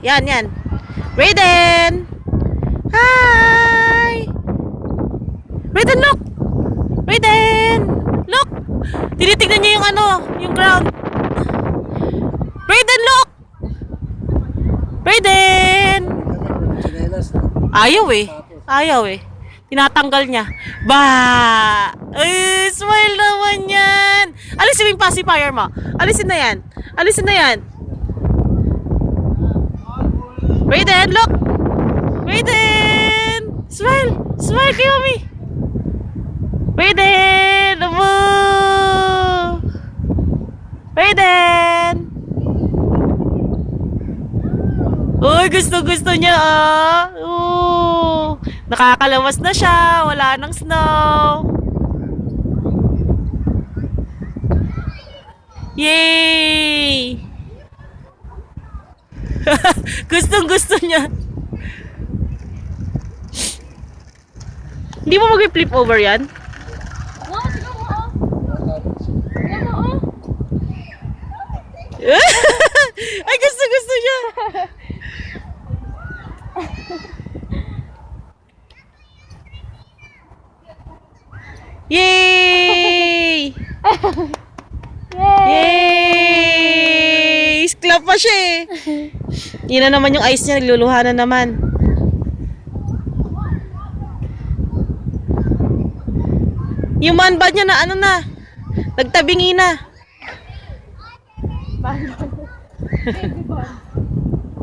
Yan, yan. Raiden! Hi! Raiden, look! Raiden! Look! Tinitignan niya yung ano, yung ground. Raiden, look! Raiden! Ayaw eh. Ayaw eh. Tinatanggal niya. Ba! Ay, smile naman yan. Alisin mo yung pacifier mo. Alisin na yan. Alisin na yan. Raiden, look! Raiden! Smile! Smile kay mami! Raiden! Abo! Raiden! Uy, gusto niya ah! Oh, nakakalawas na siya. Wala nang snow. Yay! Gusto niya. Hindi mo mag-flip over yan? Ay, gusto niya. Yay! Yay! Clap pa siya eh. Yun na naman yung ice niya, nagluluha na naman. Yung man bad niya na ano na, nagtabingi na.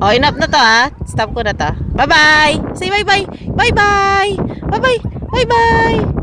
Oh, enough na to ah. Stop ko na to. Bye-bye! Say bye-bye! Bye-bye! Bye-bye! Bye-bye!